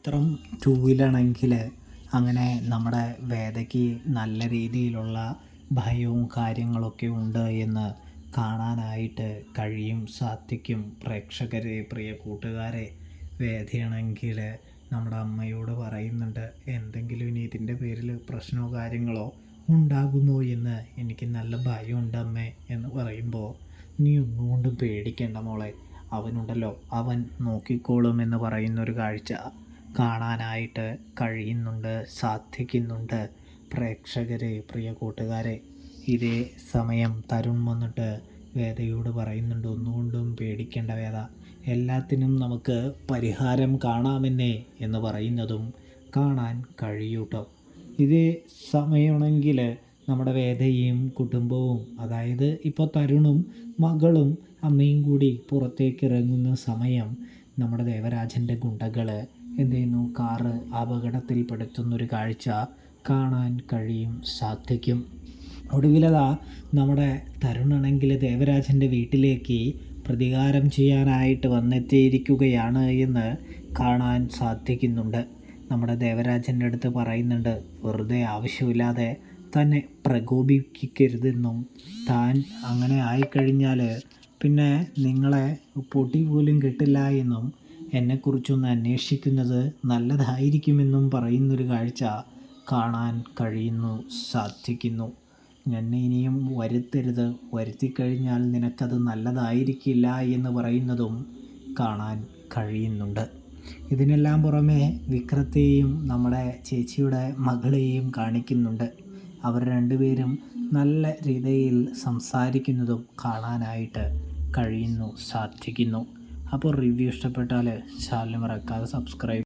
ചിത്രം 2-ലാണെങ്കിൽ അങ്ങനെ നമ്മുടെ വേദയ്ക്ക് നല്ല രീതിയിലുള്ള ഭയവും കാര്യങ്ങളൊക്കെ ഉണ്ട് എന്ന് കാണാനായിട്ട് കഴിയും, സാധിക്കും. പ്രേക്ഷകരെ, പ്രിയ കൂട്ടുകാരെ, വേദയാണെങ്കിൽ നമ്മുടെ അമ്മയോട് പറയുന്നുണ്ട്, എന്തെങ്കിലും ഇനി ഇതിൻ്റെ പേരിൽ പ്രശ്നമോ കാര്യങ്ങളോ ഉണ്ടാകുമോ എന്ന് എനിക്ക് നല്ല ഭയമുണ്ട് അമ്മേ എന്ന് പറയുമ്പോൾ, നീ ഒന്നുകൊണ്ടും പേടിക്കേണ്ട മോളെ, അവനുണ്ടല്ലോ, അവൻ നോക്കിക്കോളും എന്ന് പറയുന്നൊരു കാഴ്ച കാണാനായിട്ട് കഴിയുന്നുണ്ട്, സാധിക്കുന്നുണ്ട്. പ്രേക്ഷകരെ, പ്രിയ കൂട്ടുകാരെ, ഇതേ സമയം തരുൺ വന്നിട്ട് വേദയോട് പറയുന്നുണ്ട്, ഒന്നുകൊണ്ടും പേടിക്കേണ്ട വേദ, എല്ലാത്തിനും നമുക്ക് പരിഹാരം കാണാമെന്നേ എന്ന് പറയുന്നതും കാണാൻ കഴിയൂട്ടോ. ഇതേ സമയമാണെങ്കിൽ നമ്മുടെ വേദയും കുടുംബവും, അതായത് ഇപ്പോൾ തരുണും മകളും അമ്മയും കൂടി പുറത്തേക്ക് ഇറങ്ങുന്ന സമയം നമ്മുടെ ദേവരാജൻ്റെ ഗുണ്ടകൾ എന്ത് ചെയ്യുന്നു, കാറ് അപകടത്തിൽപ്പെടുത്തുന്നൊരു കാഴ്ച കാണാൻ കഴിയും, സാധിക്കും. ഒടുവിലതാ നമ്മുടെ തരുണാണെങ്കിൽ ദേവരാജൻ്റെ വീട്ടിലേക്ക് പ്രതികാരം ചെയ്യാനായിട്ട് വന്നെത്തിയിരിക്കുകയാണ് എന്ന് കാണാൻ സാധിക്കുന്നുണ്ട്. നമ്മുടെ ദേവരാജൻ്റെ അടുത്ത് പറയുന്നുണ്ട്, വെറുതെ ആവശ്യമില്ലാതെ തന്നെ പ്രകോപിപ്പിക്കരുതെന്നും, താൻ അങ്ങനെ ആയിക്കഴിഞ്ഞാൽ പിന്നെ നിങ്ങളെ പൊടി പോലും കിട്ടില്ല എന്നും, എന്നെക്കുറിച്ചൊന്ന് അന്വേഷിക്കുന്നത് നല്ലതായിരിക്കുമെന്നും പറയുന്നൊരു കാഴ്ച കാണാൻ കഴിയുന്നു, സാധിക്കുന്നു. എന്നെ ഇനിയും വരുത്തരുത്, വരുത്തിക്കഴിഞ്ഞാൽ നിനക്കത് നല്ലതായിരിക്കില്ല എന്ന് പറയുന്നതും കാണാൻ കഴിയുന്നുണ്ട്. ഇതിനെല്ലാം പുറമെ വിക്രത്തെയും നമ്മുടെ ചേച്ചിയുടെ മകളെയും കാണിക്കുന്നുണ്ട്. അവർ രണ്ടുപേരും നല്ല രീതിയിൽ സംസാരിക്കുന്നതും കാണാനായിട്ട് കഴിയുന്നു, സാധിക്കുന്നു. അപ്പോൾ റിവ്യൂ ഇഷ്ടപ്പെട്ടാൽ ചാനൽ മറക്കാതെ സബ്സ്ക്രൈബ്